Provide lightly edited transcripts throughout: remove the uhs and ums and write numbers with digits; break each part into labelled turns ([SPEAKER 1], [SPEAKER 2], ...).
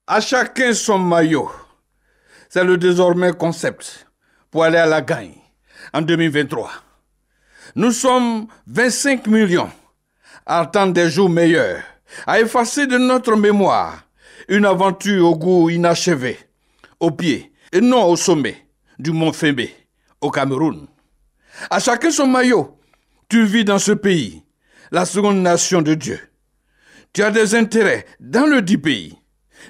[SPEAKER 1] À chacun son maillot. C'est le désormais concept pour aller à la gagne en 2023. Nous sommes 25 millions à attendre des jours meilleurs, à effacer de notre mémoire une aventure au goût inachevé, au pied et non au sommet du mont Fémé, au Cameroun. À chacun son maillot. Tu vis dans ce pays, la seconde nation de Dieu. Tu as des intérêts dans le dit pays.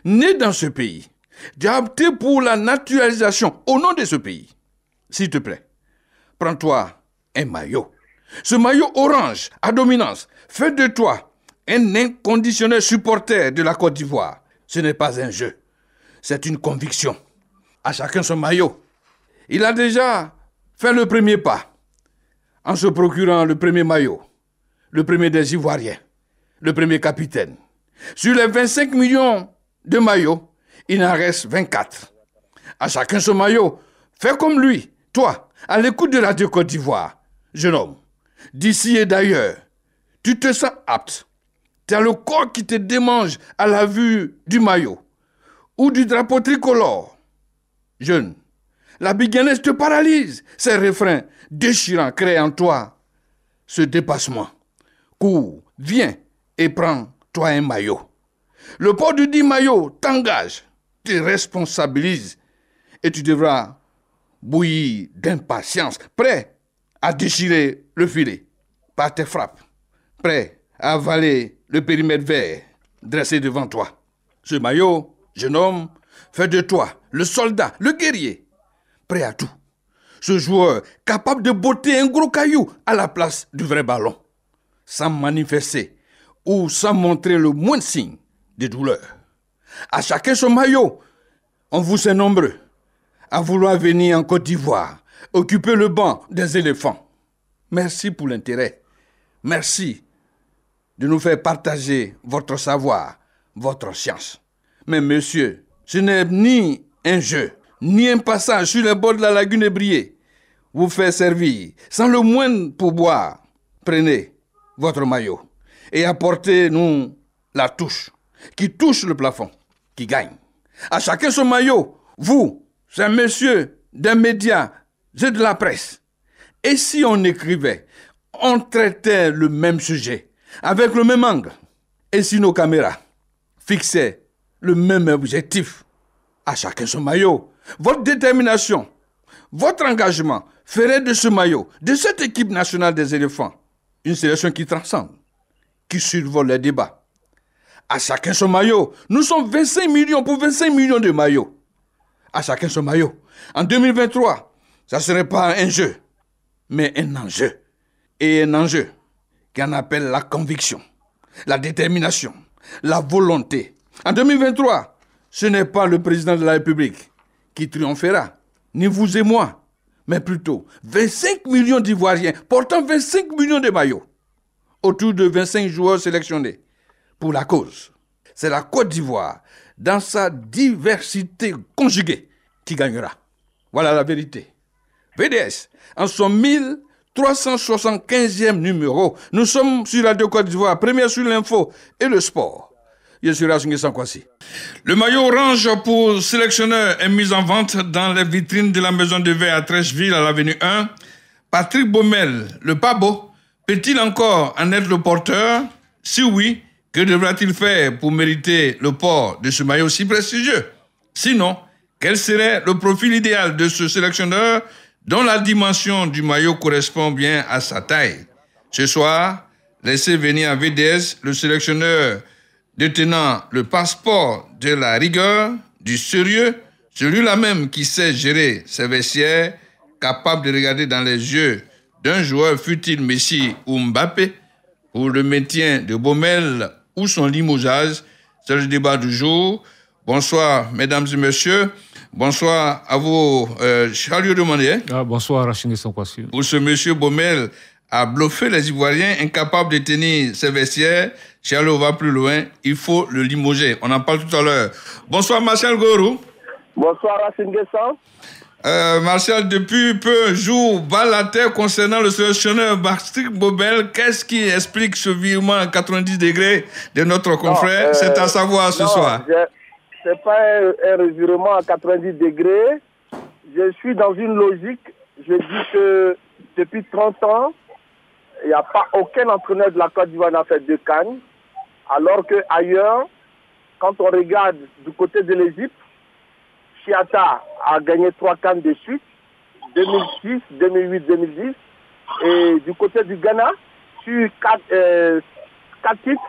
[SPEAKER 1] Né dans ce pays, tu as opté pour la naturalisation au nom de ce pays. S'il te plaît, prends-toi un maillot. Ce maillot orange à dominance fait de toi un inconditionnel supporter de la Côte d'Ivoire. Ce n'est pas un jeu, c'est une conviction. À chacun son maillot. Il a déjà fait le premier pas en se procurant le premier maillot, le premier des Ivoiriens, le premier capitaine. Sur les 25 millions de maillots, il en reste 24. À chacun son maillot. Fais comme lui, toi, à l'écoute de Radio Côte d'Ivoire, jeune homme. D'ici et d'ailleurs, tu te sens apte. Tu as le corps qui te démange à la vue du maillot ou du drapeau tricolore. Jeune, la biganesque te paralyse. Ces refrains déchirants créent en toi ce dépassement. Cours, viens et prends-toi un maillot. Le port du dit maillot t'engage, te responsabilise et tu devras bouillir d'impatience, prêt à déchirer le filet par tes frappes, prêt à avaler le périmètre vert dressé devant toi. Ce maillot, jeune homme, fait de toi le soldat, le guerrier, prêt à tout. Ce joueur capable de botter un gros caillou à la place du vrai ballon, sans manifester ou sans montrer le moindre signe de douleur. À chacun son maillot, on vous est nombreux à vouloir venir en Côte d'Ivoire, occuper le banc des éléphants. Merci pour l'intérêt. Merci de nous faire partager votre savoir, votre science. Mais monsieur, ce n'est ni un jeu, ni un passage sur les bords de la lagune ébriée. Vous faire servir sans le moindre pourboire. Prenez votre maillot et apportez-nous la touche qui touche le plafond, qui gagne. À chacun son maillot. Vous, c'est monsieur des médias et de la presse. Et si on écrivait, on traitait le même sujet, avec le même angle, et si nos caméras fixaient le même objectif, à chacun son maillot, votre détermination, votre engagement ferait de ce maillot, de cette équipe nationale des éléphants, une sélection qui transcende, qui survole les débats. À chacun son maillot. Nous sommes 25 millions pour 25 millions de maillots. À chacun son maillot. En 2023, ça ne serait pas un jeu, mais un enjeu. Et un enjeu qui en appelle la conviction, la détermination, la volonté. En 2023, ce n'est pas le président de la République qui triomphera, ni vous et moi, mais plutôt 25 millions d'Ivoiriens portant 25 millions de maillots, autour de 25 joueurs sélectionnés pour la cause. C'est la Côte d'Ivoire, dans sa diversité conjuguée, qui gagnera. Voilà la vérité. VDS, en son 1375e numéro, nous sommes sur Radio Côte d'Ivoire, première sur l'info et le sport. Je suis Rachingue Sankwasi. Le maillot orange pour sélectionneur est mis en vente dans les vitrines de la maison de verre à Trècheville, à l'avenue 1. Patrick Baumel, le Pabo, peut-il encore en être le porteur? Si oui, que devra-t-il faire pour mériter le port de ce maillot si prestigieux? Sinon, quel serait le profil idéal de ce sélectionneur dont la dimension du maillot correspond bien à sa taille? Ce soir, laissez venir à VDS le sélectionneur détenant le passeport de la rigueur, du sérieux, celui-là même qui sait gérer ses vestiaires, capable de regarder dans les yeux d'un joueur, fût-il Messi ou Mbappé, pour le maintien de Baumel ou son limogeage. C'est le débat du jour. Bonsoir, mesdames et messieurs. Bonsoir à vous, Charles Demandé.
[SPEAKER 2] Bonsoir, Rachingue Sankwasi.
[SPEAKER 1] Pour ce monsieur Baumel a bluffé les Ivoiriens, incapable de tenir ses vestiaires. Charles va plus loin, il faut le limoger. On en parle tout à l'heure. Bonsoir, Martial Gorou.
[SPEAKER 3] Bonsoir, Rachingue Sankwasi.
[SPEAKER 1] Martial, depuis peu, joue bas la terre concernant le sélectionneur Patrick Baumel. Qu'est-ce qui explique ce virement à 90 degrés de notre confrère? C'est à savoir ce soir.
[SPEAKER 3] c'est pas un revirement à 90 degrés. Je suis dans une logique. Je dis que depuis 30 ans, il n'y a pas aucun entraîneur de la Côte d'Ivoire n'a fait 2 CAN. Alors qu'ailleurs, quand on regarde du côté de l'Égypte, Chiata a gagné 3 CAN de suite, 2006, 2008, 2010. Et du côté du Ghana, sur 4 titres,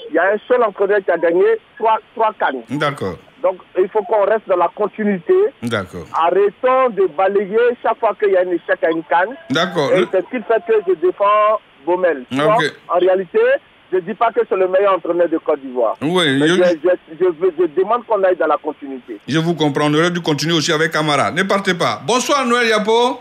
[SPEAKER 3] il y a un seul entraîneur qui a gagné 3 CAN.
[SPEAKER 1] D'accord.
[SPEAKER 3] Donc, il faut qu'on reste dans la continuité.
[SPEAKER 1] D'accord.
[SPEAKER 3] Arrêtons de balayer chaque fois qu'il y a un échec à une CAN.
[SPEAKER 1] D'accord.
[SPEAKER 3] Et c'est ce qui fait que je défends Baumel.
[SPEAKER 1] Okay.
[SPEAKER 3] Donc, en réalité, je ne dis pas que c'est le meilleur entraîneur de Côte d'Ivoire.
[SPEAKER 1] Oui,
[SPEAKER 3] mais je demande qu'on aille dans la continuité.
[SPEAKER 1] Je vous comprends. On aurait dû continuer aussi avec Camara. Ne partez pas. Bonsoir, Noël Yapo.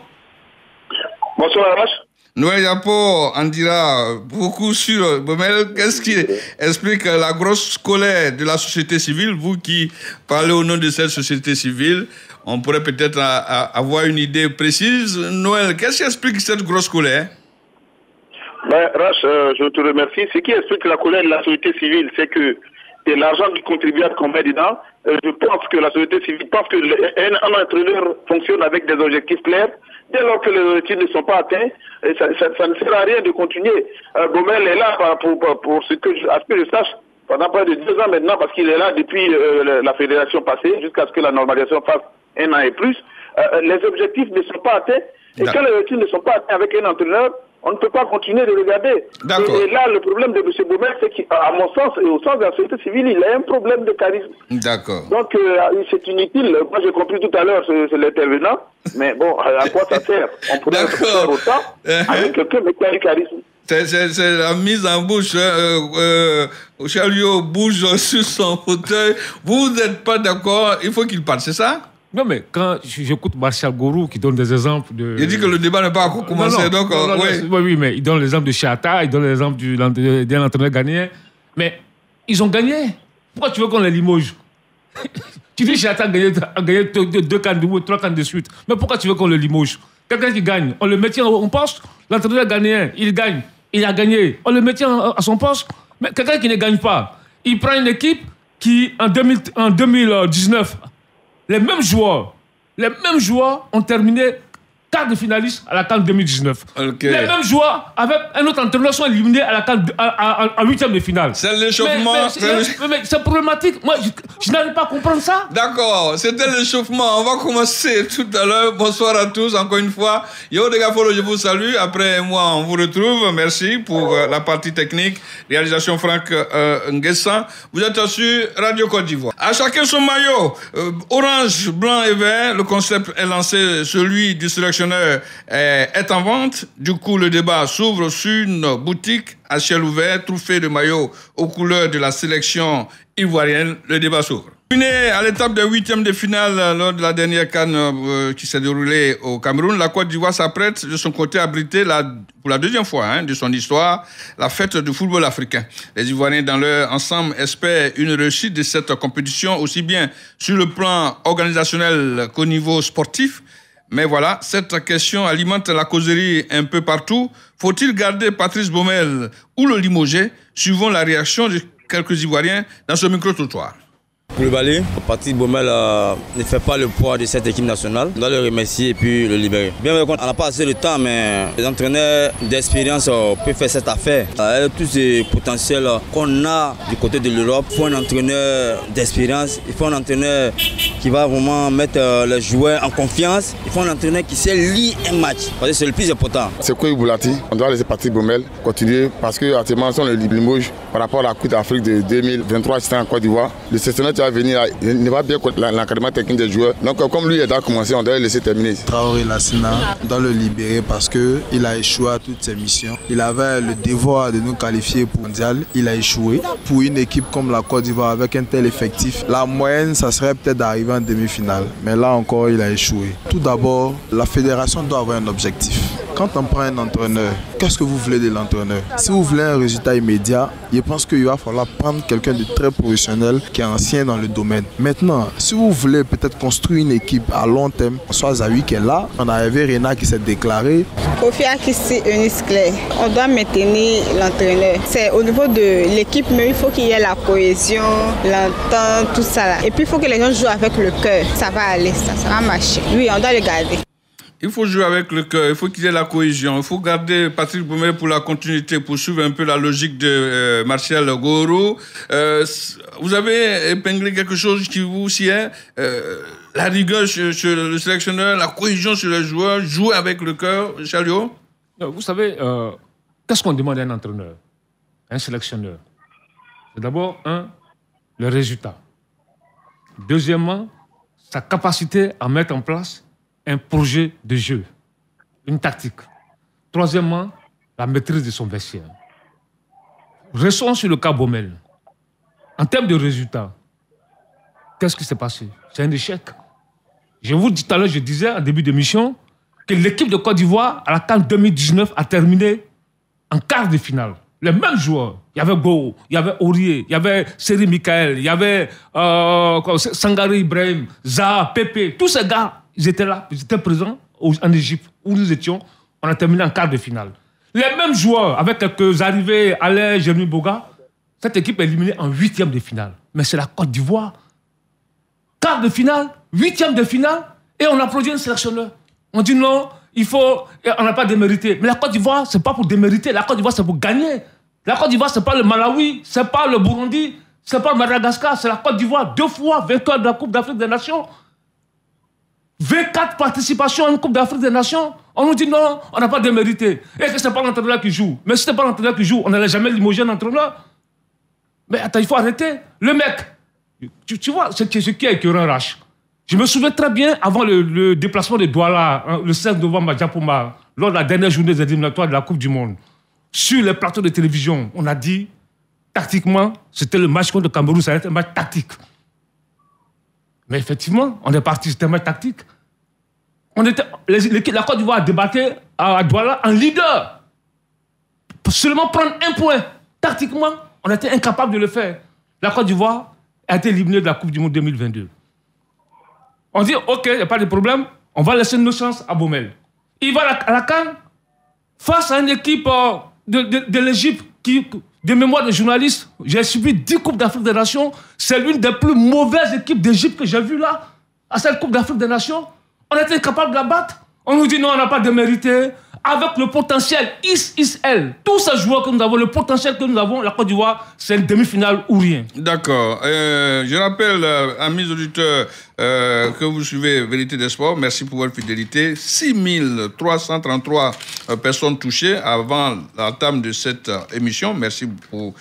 [SPEAKER 3] Bonsoir, Arash.
[SPEAKER 1] Noël Yapo en dira beaucoup sur Baumel. Qu'est-ce qui explique la grosse colère de la société civile? Vous qui parlez au nom de cette société civile, on pourrait peut-être avoir une idée précise. Noël, qu'est-ce qui explique cette grosse colère?
[SPEAKER 2] Rache, je te remercie. Ce qui explique la colère de la société civile, c'est que c'est l'argent du contribuable qu'on met dedans. Je pense que la société civile pense qu'un entraîneur fonctionne avec des objectifs clairs. Dès lors que les objectifs ne sont pas atteints, ça ne sert à rien de continuer. Baumel est là pour ce que je sache pendant près de 2 ans maintenant, parce qu'il est là depuis la fédération passée, jusqu'à ce que la normalisation fasse 1 an et plus. Les objectifs ne sont pas atteints. Et quand les objectifs ne sont pas atteints avec un entraîneur, on ne peut pas continuer de regarder. Et là, le problème de M. Baumel, c'est qu'à mon sens, et au sens de la société civile, il a un problème de charisme.
[SPEAKER 1] D'accord.
[SPEAKER 2] Donc, c'est inutile. Moi, j'ai compris tout à l'heure, c'est l'intervenant. Mais bon, à quoi ça sert? On pourrait faire autant avec quelqu'un qui a du charisme.
[SPEAKER 1] C'est la mise en bouche. Chariot bouge sur son fauteuil. Vous n'êtes pas d'accord? Il faut qu'il parte, c'est ça?
[SPEAKER 4] Non, mais quand j'écoute Martial Gourou qui donne des exemples de...
[SPEAKER 1] Il dit que le débat n'est pas encore commencé, donc...
[SPEAKER 4] Oui, mais il donne l'exemple de Chiata, il donne l'exemple d'un entraîneur ghanéen. Mais ils ont gagné. Pourquoi tu veux qu'on les limoge? Tu dis Chiata a gagné 2 CAN ou 3 CAN de suite. Mais pourquoi tu veux qu'on le limoge? Quelqu'un qui gagne, on le maintient en poste. L'entraîneur ghanéen, il gagne. Il a gagné. On le maintient à son poste. Mais quelqu'un qui ne gagne pas, il prend une équipe qui, en 2019... Les mêmes joueurs ont terminé quart de finaliste à la CAN 2019. Okay. Les mêmes joueurs avec un autre entraîneur sont éliminés à la CAN en 8e de finale.
[SPEAKER 1] C'est l'échauffement.
[SPEAKER 4] Mais c'est problématique. Moi, je n'arrive pas à comprendre ça.
[SPEAKER 1] D'accord, c'était l'échauffement. On va commencer tout à l'heure. Bonsoir à tous, encore une fois. Yo, Degafolo, je vous salue. Après moi, on vous retrouve. Merci pour la partie technique. Réalisation Franck Nguessan. Vous êtes sur Radio Côte d'Ivoire. À chacun son maillot. Orange, blanc et vert. Le concept est lancé, celui du sélectionneur est en vente. Du coup, le débat s'ouvre sur une boutique à ciel ouvert, truffée de maillots aux couleurs de la sélection ivoirienne. Le débat s'ouvre. À l'étape des 8e de finale lors de la dernière CAN qui s'est déroulée au Cameroun, la Côte d'Ivoire s'apprête de son côté à abriter pour la 2e fois de son histoire la fête du football africain. Les Ivoiriens dans leur ensemble espèrent une réussite de cette compétition aussi bien sur le plan organisationnel qu'au niveau sportif. Mais voilà, cette question alimente la causerie un peu partout. Faut-il garder Patrice Baumel ou le limoger? Suivons la réaction de quelques Ivoiriens dans ce micro-trottoir.
[SPEAKER 5] Pour le Bali, Patrice Baumel ne fait pas le poids de cette équipe nationale. On doit le remercier et puis le libérer. Bien sûr, on n'a pas assez de temps, mais les entraîneurs d'expérience peuvent faire cette affaire. Avec tous ces potentiels qu'on a du côté de l'Europe, il faut un entraîneur d'expérience, il faut un entraîneur qui va vraiment mettre les joueurs en confiance, il faut un entraîneur qui sait lire un match. Parce que c'est le plus important.
[SPEAKER 6] C'est quoi Boulati? On doit laisser Patrice Baumel continuer parce qu'actuellement, on le limoge par rapport à la Coupe d'Afrique de 2023, c'était en Côte d'Ivoire. Le sélectionneur qui va venir, il ne va bien l'encadrement technique des joueurs. Donc comme lui est à commencer, on doit le laisser terminer.
[SPEAKER 7] Traoré Lassina, on doit le libérer parce qu'il a échoué à toutes ses missions. Il avait le devoir de nous qualifier pour le mondial. Il a échoué. Pour une équipe comme la Côte d'Ivoire avec un tel effectif, la moyenne, ça serait peut-être d'arriver en demi-finale. Mais là encore, il a échoué. Tout d'abord, la fédération doit avoir un objectif. quand on prend un entraîneur, qu'est-ce que vous voulez de l'entraîneur? Si vous voulez un résultat immédiat, je pense qu'il va falloir prendre quelqu'un de très professionnel qui est ancien dans le domaine. Maintenant, si vous voulez peut-être construire une équipe à long terme, soit Zawi qui est là, on a Rena qui s'est déclaré.
[SPEAKER 8] Kofi Akissi, Eunice Claire, on doit maintenir l'entraîneur. C'est au niveau de l'équipe, mais il faut qu'il y ait la cohésion, l'entente, tout ça là. Et puis il faut que les gens jouent avec le cœur. Ça va aller, ça va marcher. Oui, on doit le garder.
[SPEAKER 1] Il faut jouer avec le cœur, il faut qu'il y ait la cohésion. Il faut garder Patrick Baumel pour la continuité, pour suivre un peu la logique de Martial Goro. Vous avez épinglé quelque chose qui vous sied, la rigueur sur le sélectionneur, la cohésion sur les joueurs, jouer avec le cœur. Chalio?
[SPEAKER 4] Vous savez, qu'est-ce qu'on demande à un entraîneur, un sélectionneur? C'est d'abord, le résultat. Deuxièmement, sa capacité à mettre en place un projet de jeu, une tactique. Troisièmement, la maîtrise de son vestiaire. Restons sur le cas Baumel. En termes de résultats, qu'est-ce qui s'est passé? C'est un échec. Je vous dis tout à l'heure, je disais en début d'émission que l'équipe de Côte d'Ivoire, à la CAN 2019, a terminé en quart de finale. Les mêmes joueurs. Il y avait Go, il y avait Aurier, il y avait Seri Michael, il y avait Sangari Ibrahim, Zaha, Pepe. Tous ces gars, ils étaient là, ils étaient présents en Égypte, où nous étions. On a terminé en quart de finale. Les mêmes joueurs, avec quelques arrivées, Alain, Jérémy Boga, cette équipe est éliminée en 8e de finale. Mais c'est la Côte d'Ivoire. Quart de finale, 8e de finale, et on applaudit un sélectionneur. On dit non, on n'a pas démérité. Mais la Côte d'Ivoire, ce n'est pas pour démériter. La Côte d'Ivoire, c'est pour gagner. La Côte d'Ivoire, ce n'est pas le Malawi, ce n'est pas le Burundi, ce n'est pas le Madagascar, c'est la Côte d'Ivoire, 2 fois vainqueur de la Coupe d'Afrique des Nations. 24 participations à une Coupe d'Afrique des Nations. On nous dit non, on n'a pas démérité. Et que ce n'est pas l'entraîneur qui joue. Mais si ce n'est pas l'entraîneur qui joue, on n'allait jamais limoger un entraîneur. Mais attends, il faut arrêter. Le mec, tu vois, c'est ce qui est écœurant, Rach. Je me souviens très bien, avant le déplacement de Douala, le 16 novembre à Diapoma, lors de la dernière journée des éliminatoires de la Coupe du Monde, sur les plateaux de télévision, on a dit, tactiquement, c'était le match contre le Cameroun, ça allait être un match tactique. Mais effectivement, on est parti, c'était un match tactique. La Côte d'Ivoire a débattu à Douala en leader. Pour seulement prendre un point. Tactiquement, on était incapable de le faire. La Côte d'Ivoire a été éliminée de la Coupe du Monde 2022. On dit, OK, il n'y a pas de problème, on va laisser nos chances à Baumel. Il va à la CAN face à une équipe de l'Égypte qui, de mémoire de journaliste, j'ai subi 10 Coupes d'Afrique des Nations. C'est l'une des plus mauvaises équipes d'Égypte que j'ai vues là, à cette Coupe d'Afrique des Nations. On était incapable de la battre. On nous dit non, on n'a pas démérité. Avec le potentiel ISL, tous ces joueurs que nous avons, le potentiel que nous avons, la Côte d'Ivoire, c'est une demi-finale ou rien.
[SPEAKER 1] D'accord. Je rappelle, amis auditeurs, que vous suivez Vérité des Sports. Merci pour votre fidélité. 6333 personnes touchées avant l'entame de cette émission. Merci pour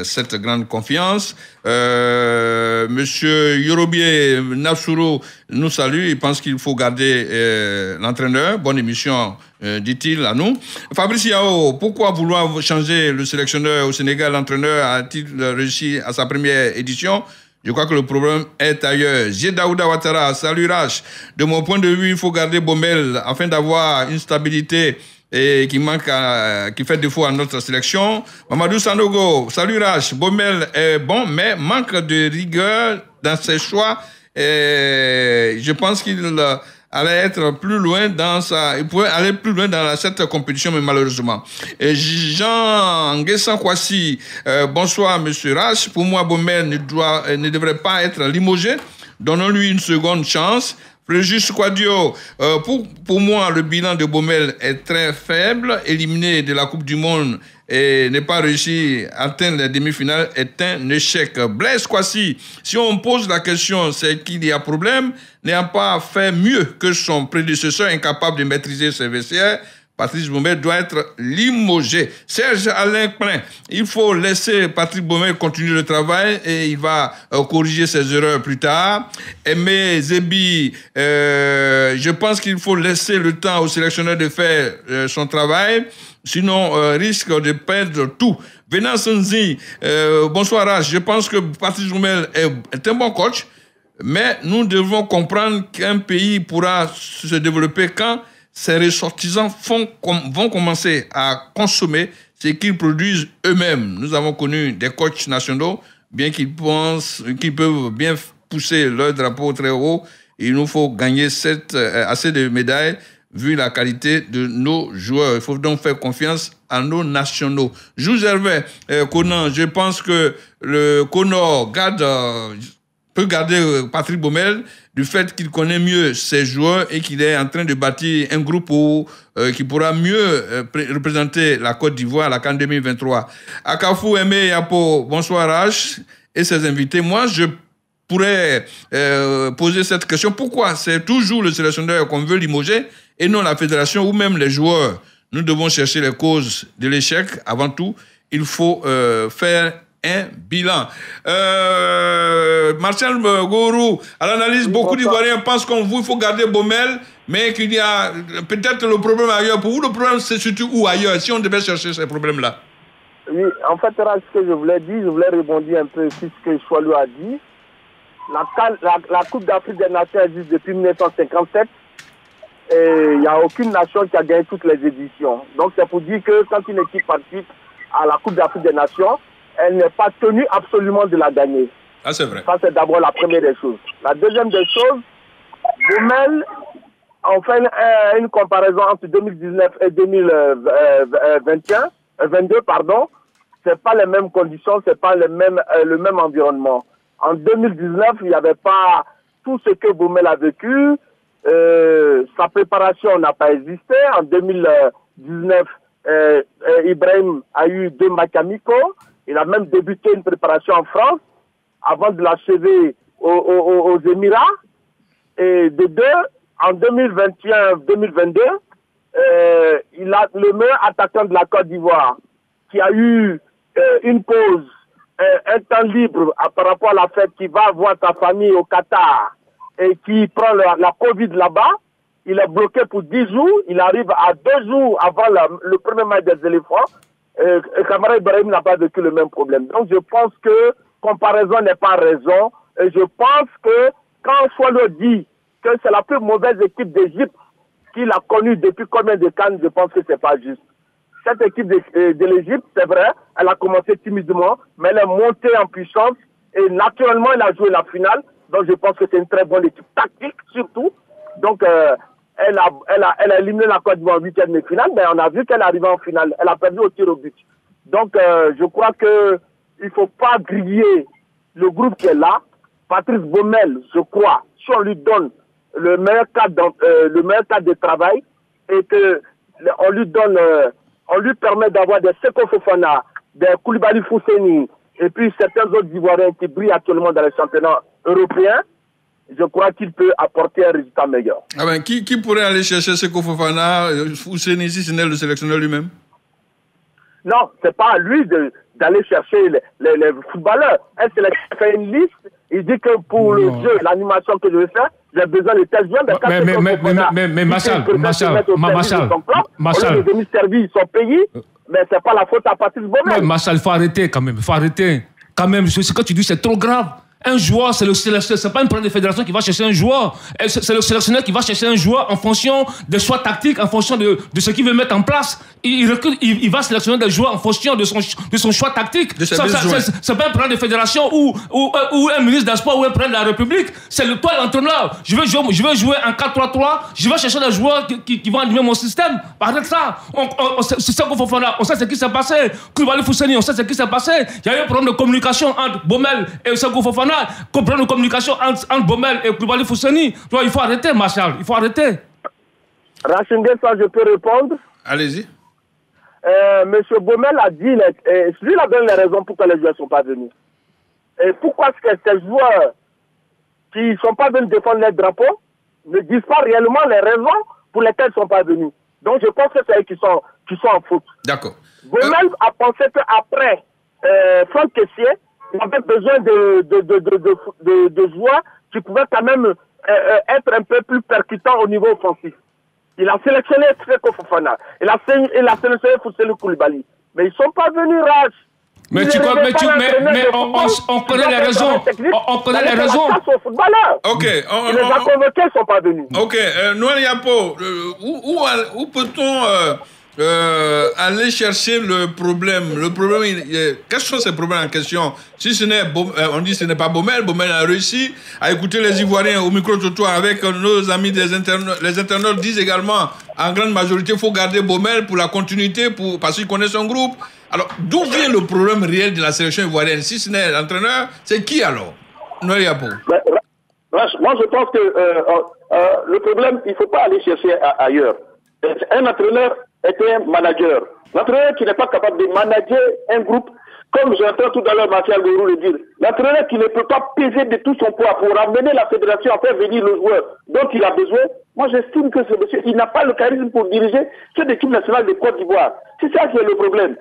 [SPEAKER 1] cette grande confiance. Monsieur Yorobier Nafsouro nous salue. Il pense qu'il faut garder l'entraîneur. Bonne émission, dit-il à nous. Fabrice Yao, pourquoi vouloir changer le sélectionneur au Sénégal? L'entraîneur a-t-il réussi à sa première édition? Je crois que le problème est ailleurs. Jedaouda Ouattara, salut Rach. De mon point de vue, il faut garder Baumel afin d'avoir une stabilité et qui fait défaut à notre sélection. Mamadou Sanogo, salut Rach. Baumel est bon, mais manque de rigueur dans ses choix. Et je pense qu'il allait être plus loin il pouvait aller plus loin dans cette compétition, mais malheureusement. Et Jean Nguessan Kwasi, bonsoir Monsieur Rach. Pour moi, Baumel ne devrait pas être limogé. Donnons-lui une seconde chance. Fréjus Quadio, pour moi, le bilan de Baumel est très faible. Éliminé de la Coupe du Monde et n'est pas réussi à atteindre les demi-finales est un échec. Blaise Kwasi, si on pose la question, c'est qu'il y a problème, n'a pas fait mieux que son prédécesseur, incapable de maîtriser ses vestiaires. Patrice Baumel doit être limogé. Serge Alain Klein, il faut laisser Patrice Baumel continuer le travail et il va corriger ses erreurs plus tard. Aimé Zebi, je pense qu'il faut laisser le temps au sélectionneur de faire son travail. Sinon, risque de perdre tout. Venant Sonzi, bonsoir Rach. Je pense que Patrice Baumel est un bon coach, mais nous devons comprendre qu'un pays pourra se développer quand ces ressortissants vont commencer à consommer ce qu'ils produisent eux-mêmes. Nous avons connu des coachs nationaux, bien qu'ils pensent qu'ils peuvent bien pousser leur drapeau très haut. Il nous faut gagner assez de médailles vu la qualité de nos joueurs. Il faut donc faire confiance à nos nationaux. Jules Hervé, Conan, je pense que le Conor peut garder Patrick Baumel du fait qu'il connaît mieux ses joueurs et qu'il est en train de bâtir un groupe qui pourra mieux représenter la Côte d'Ivoire à la CAN 2023. Akafou Aimé Yapo, bonsoir Rach et ses invités. Moi, je pourrais poser cette question. Pourquoi c'est toujours le sélectionneur qu'on veut limoger et non la fédération ou même les joueurs? Nous devons chercher les causes de l'échec. Avant tout, il faut faire un bilan. Martial Gourou, à l'analyse, beaucoup d'Ivoiriens pensent comme vous, il faut garder Baumel, mais qu'il y a peut-être le problème ailleurs. Pour vous, le problème, c'est surtout où ailleurs, si on devait chercher ces problèmes-là?
[SPEAKER 3] Oui, en fait, ce que je voulais dire, je voulais rebondir un peu sur ce que Choualou a dit. La Coupe d'Afrique des Nations existe depuis 1957 et il n'y a aucune nation qui a gagné toutes les éditions. Donc c'est pour dire que quand une équipe participe à la Coupe d'Afrique des Nations, elle n'est pas tenue absolument de la gagner.
[SPEAKER 1] Ah, c'est vrai.
[SPEAKER 3] Ça, c'est d'abord la première des choses. La deuxième des choses, Baumel, on fait une comparaison entre 2019 et 2022, pardon. C'est pas les mêmes conditions, c'est pas le même environnement. En 2019, il n'y avait pas tout ce que Baumel a vécu. Sa préparation n'a pas existé. En 2019, Ibrahim a eu 2 matchs amicaux. Il a même débuté une préparation en France avant de l'achever aux Émirats. Et de deux, en 2021-2022, il a le meilleur attaquant de la Côte d'Ivoire qui a eu une pause, un temps libre par rapport à la fête, qui va voir sa famille au Qatar et qui prend la Covid là-bas. Il est bloqué pour 10 jours. Il arrive à 2 jours avant le premier match des éléphants. Et Kamara Ibrahim n'a pas vécu le même problème. Donc je pense que comparaison n'est pas raison. Et je pense que quand Choualou dit que c'est la plus mauvaise équipe d'Égypte qu'il a connue depuis combien de temps, je pense que c'est pas juste. Cette équipe de l'Égypte, c'est vrai, elle a commencé timidement, mais elle est montée en puissance et naturellement elle a joué la finale. Donc je pense que c'est une très bonne équipe tactique surtout. Donc elle a éliminé la Côte d'Ivoire en 8e de finale, mais on a vu qu'elle arrivait en finale. Elle a perdu au tir au but. Donc je crois que il faut pas griller le groupe qui est là. Patrice Baumel, je crois, si on lui donne le meilleur cadre de travail et que on lui permet d'avoir des Seko Fofana, des Koulibaly Fousseni et puis certains autres Ivoiriens qui brillent actuellement dans les championnats européens, je crois qu'il peut apporter un résultat meilleur.
[SPEAKER 1] Ah ben, qui pourrait aller chercher Seko Fofana, Fousseni, si ce n'est le sélectionneur lui-même?
[SPEAKER 3] Non, c'est pas à lui d'aller chercher les footballeurs. Un sélectionneur fait une liste, il dit que pour le jeu, l'animation que je vais faire, j'ai besoin de tel joueur.
[SPEAKER 4] Mais Marshall,
[SPEAKER 3] les demi-servis, ils sont payés, mais c'est pas la faute à Patrice Baumel.
[SPEAKER 4] Marshall, il faut arrêter quand même, ce que tu dis, c'est trop grave. Un joueur, c'est pas une problème de fédération qui va chercher un joueur. C'est le sélectionneur qui va chercher un joueur en fonction des choix tactiques, en fonction de ce qu'il veut mettre en place. Il va sélectionner des joueurs en fonction de son choix tactique. C'est pas un problème de fédération ou un ministre des Sports ou un président de la République. C'est toi l'entraîneur. Je veux jouer en 4-3-3. Je vais chercher des joueurs qui vont animer mon système. Par exemple, ça, c'est ça qu'il faut faire. On sait ce qui s'est passé. Koulibaly Fousseni, on sait ce qui s'est passé. Il y a eu un problème de communication entre Baumel et Seko Fofana. Problème de communication entre Baumel et Koulibaly Fousseni. Il faut arrêter, Marshall. Il faut arrêter.
[SPEAKER 3] Rachid, ça, je peux répondre?
[SPEAKER 1] Allez-y.
[SPEAKER 3] Monsieur Baumel a dit, lui, il a donné les raisons pourquoi les joueurs ne sont pas venus. Et pourquoi est-ce que ces joueurs qui ne sont pas venus défendre les drapeaux ne disent pas réellement les raisons pour lesquelles ils ne sont pas venus? Donc je pense que c'est eux qui sont en faute.
[SPEAKER 1] D'accord.
[SPEAKER 3] Baumel a pensé qu'après Franck Kessié, il avait besoin de joueurs qui pouvaient quand même être un peu plus percutants au niveau offensif. Il a sélectionné Seko Fofana. Il a sélectionné Fousseni Koulibaly. Mais ils ne sont pas venus, Raj.
[SPEAKER 4] Mais on connaît les raisons. On connaît les raisons.
[SPEAKER 1] Ok.
[SPEAKER 3] Les convoqués ne sont pas venus.
[SPEAKER 1] Ok. Noël Yapo, où peut-on aller chercher le problème? Quels sont ces problèmes en question? Si ce n'est, on dit que ce n'est pas Baumel a réussi à écouter les Ivoiriens au micro-trottoir avec nos amis des internautes. Les internautes disent également, en grande majorité, il faut garder Baumel pour la continuité, parce qu'il connaît son groupe. Alors, d'où vient le problème réel de la sélection ivoirienne? Si ce n'est l'entraîneur, c'est qui alors? Noël Yapo.
[SPEAKER 2] Moi, je pense que le problème, il ne faut pas aller chercher ailleurs. Un entraîneur est un manager. L'entraîneur qui n'est pas capable de manager un groupe, comme j'entends tout à l'heure Martial Gourou le dire, l'entraîneur qui ne peut pas peser de tout son poids pour amener la fédération à faire venir le joueur dont il a besoin, moi j'estime que ce monsieur, il n'a pas le charisme pour diriger cette équipe nationale de Côte d'Ivoire. C'est ça qui est le problème.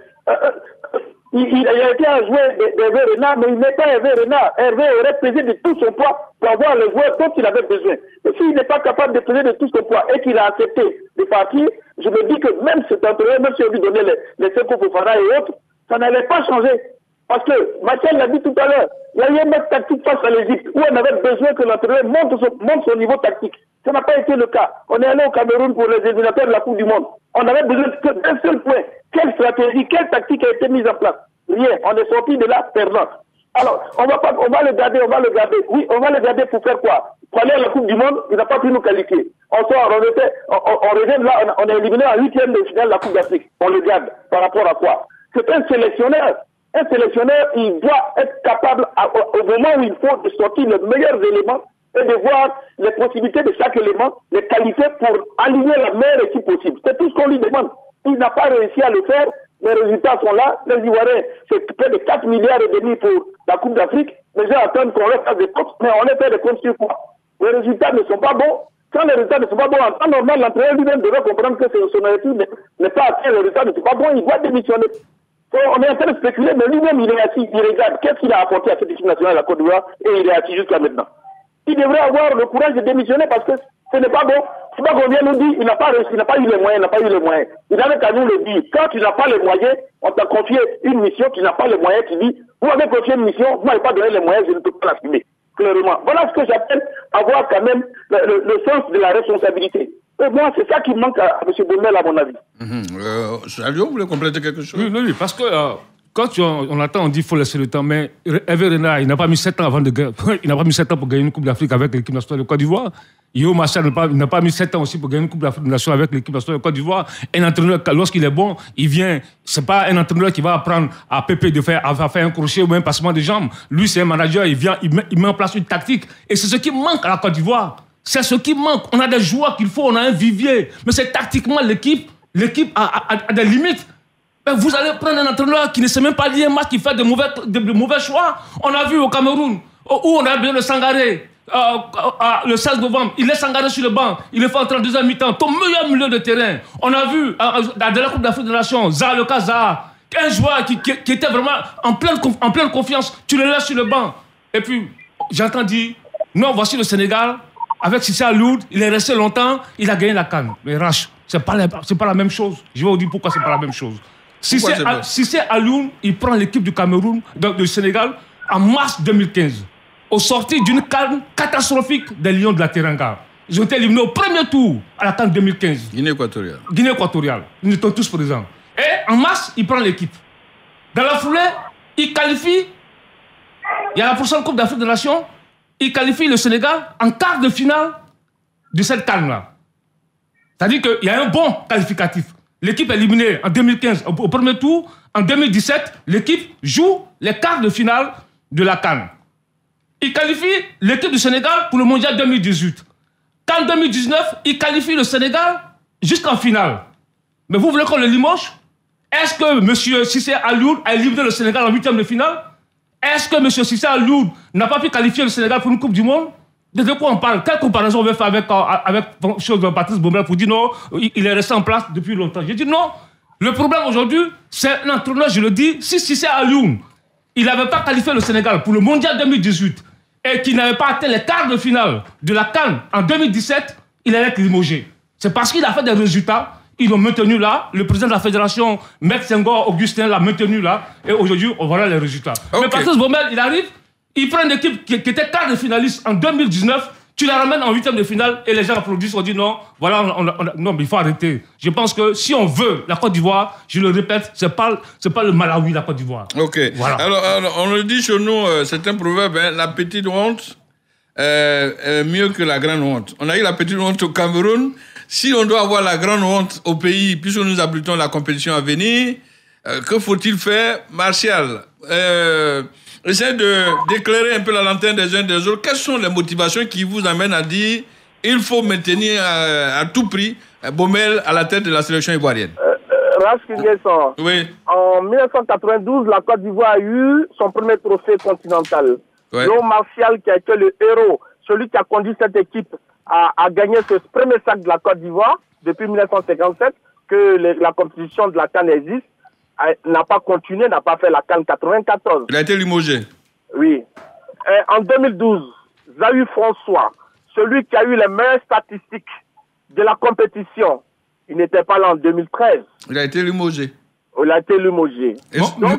[SPEAKER 2] Il a été un joueur d'Hervé Renard, mais il n'est pas Hervé Renard. Hervé aurait pesé de tout son poids pour avoir le joueur dont il avait besoin. Et s'il n'est pas capable de peser de tout son poids et qu'il a accepté de partir, je me dis que même cet entraîneur, même si on lui donnait les Seko Fofana et autres, ça n'allait pas changer. Parce que, Mathieu l'a dit tout à l'heure, il y a eu un match tactique face à l'Égypte où on avait besoin que l'entraîneur monte son niveau tactique. Ça n'a pas été le cas. On est allé au Cameroun pour les éliminatoires de la Coupe du Monde. On avait besoin d'un seul point. Quelle stratégie, quelle tactique a été mise en place? Rien. On est sorti de là perdant. Alors, on va le garder. Oui, on va le garder pour faire quoi? Pour aller à la Coupe du Monde, il n'a pas pu nous qualifier. On revient là, on est éliminé en 8e de finale de la Coupe d'Afrique. On le garde. Par rapport à quoi? C'est un sélectionneur. Un sélectionneur, il doit être capable, au moment où il faut, de sortir les meilleurs éléments et de voir les possibilités de chaque élément, les qualités pour aligner la meilleure équipe possible. C'est tout ce qu'on lui demande. Il n'a pas réussi à le faire. Les résultats sont là. Les Ivoiriens, c'est près de 4 milliards et demi pour la Coupe d'Afrique. Les gens attendent qu'on leur fasse des comptes, mais on les fait des comptes sur quoi? Les résultats ne sont pas bons. Quand les résultats ne sont pas bons, en temps normal, l'entraîneur lui-même devrait comprendre que son équipe n'est pas atteint, les résultats ne sont pas bons, il doit démissionner. On est en train de spéculer, mais lui-même, il est assis, il regarde qu'est-ce qu'il a apporté à cette équipe nationale de la Côte d'Ivoire, et il est assis jusqu'à maintenant. Il devrait avoir le courage de démissionner parce que ce n'est pas bon. C'est pas qu'on vient nous dire, il n'a pas réussi, il n'a pas eu les moyens, Il avait qu'à nous le dire. Quand tu n'as pas les moyens, on t'a confié une mission, tu n'as pas les moyens, tu dis, vous m'avez confié une mission, vous m'avez pas donné les moyens, je ne peux pas l'assumer. Clairement. Voilà ce que j'appelle avoir quand même le sens de la responsabilité. Et moi, c'est ça qui manque à M. Baumel, à mon avis.
[SPEAKER 1] Sadio, vous voulez compléter quelque chose?
[SPEAKER 4] Oui, parce que quand on attend, on dit qu'il faut laisser le temps, mais Hervé Renard, il n'a pas mis 7 ans il n'a pas mis 7 ans pour gagner une Coupe d'Afrique avec l'équipe nationale de Côte d'Ivoire. Yo Machar n'a pas mis 7 ans aussi pour gagner une Coupe d'Afrique nationale avec l'équipe nationale de Côte d'Ivoire. Un entraîneur, lorsqu'il est bon, il vient. C'est pas un entraîneur qui va apprendre à Pépé à faire un crochet ou un passement de jambes. Lui, c'est un manager, il vient, il met en place une tactique. Et c'est ce qui manque à la Côte d'Ivoire. C'est ce qui manque. On a des joueurs qu'il faut, on a un vivier. Mais c'est tactiquement l'équipe a des limites. Mais vous allez prendre un entraîneur qui ne sait même pas lire un match, qui fait de mauvais choix. On a vu au Cameroun, où on a besoin de Sangaré, le 16 novembre, il laisse Sangaré sur le banc, il le fait entrer en deuxième mi-temps, ton meilleur milieu de terrain. On a vu, dans la Coupe d'Afrique des Nations, Zaha, un joueur qui était vraiment en pleine confiance, tu le laisses sur le banc. Et puis, j'entends dire, non, voici le Sénégal, avec Cissé Aloud, il est resté longtemps, il a gagné la CAN. Mais Rach, c'est pas la même chose. Je vais vous dire pourquoi c'est pas la même chose. Cissé Aloud, il prend l'équipe du Cameroun, du Sénégal, en mars 2015, au sorti d'une CAN catastrophique des Lions de la Teranga. Ils ont été éliminés au premier tour à la CAN 2015.
[SPEAKER 1] Guinée équatoriale.
[SPEAKER 4] Ils étaient tous présents. Et en mars, il prend l'équipe. Dans la foulée, il qualifie. Il y a la prochaine Coupe d'Afrique des Nations. Il qualifie le Sénégal en quart de finale de cette CAN-là. C'est-à-dire qu'il y a un bon qualificatif. L'équipe est éliminée en 2015 au premier tour. En 2017, l'équipe joue les quarts de finale de la CAN. Il qualifie l'équipe du Sénégal pour le Mondial 2018. CAN 2019, il qualifie le Sénégal jusqu'en finale. Mais vous voulez qu'on le limoge? Est-ce que M. Cissé Aloud a éliminé le Sénégal en 8e de finale? Est-ce que M. Cissé Aloud n'a pas pu qualifier le Sénégal pour une Coupe du Monde? De quoi on parle? Quelle comparaison on veut faire avec Patrice Baumel pour dire non, il est resté en place depuis longtemps? Je dis non. Le problème aujourd'hui, c'est l'entraîneur, je le dis, si Cissé Aloud, il n'avait pas qualifié le Sénégal pour le Mondial 2018 et qu'il n'avait pas atteint les quarts de finale de la CAN en 2017, il allait être limogé. C'est parce qu'il a fait des résultats. Ils l'ont maintenu là. Le président de la fédération, Maître Senghor Augustin, l'a maintenu là. Et aujourd'hui, on verra les résultats. Mais Patrice Baumel, il arrive, il prend une équipe qui était quart de finaliste en 2019. Tu la ramènes en 8e de finale et les gens applaudissent. On dit non, voilà, non, mais il faut arrêter. Je pense que si on veut la Côte d'Ivoire, je le répète, c'est pas le Malawi, la Côte d'Ivoire.
[SPEAKER 1] Ok. Voilà. Alors, on le dit chez nous, c'est un proverbe, hein, la petite honte est mieux que la grande honte. On a eu la petite honte au Cameroun. Si on doit avoir la grande honte au pays, puisque nous abritons la compétition à venir, que faut-il faire? Martial, essayez d'éclairer un peu la lanterne des uns des autres. Quelles sont les motivations qui vous amènent à dire il faut maintenir à tout prix Baumel à la tête de la sélection ivoirienne?
[SPEAKER 3] Oui. En 1992, la Côte d'Ivoire a eu son premier trophée continental. Ouais. L'homme Martial, qui a été le héros, celui qui a conduit cette équipe à gagner ce premier sac de la Côte d'Ivoire depuis 1957, que la compétition de la CAN existe, n'a pas continué, n'a pas fait la CAN 94.
[SPEAKER 1] Il a été limogé.
[SPEAKER 3] Oui. En 2012, Zaïu François, celui qui a eu les meilleures statistiques de la compétition, il n'était pas là en 2013.
[SPEAKER 1] Il a été limogé.
[SPEAKER 3] Il a été limogé.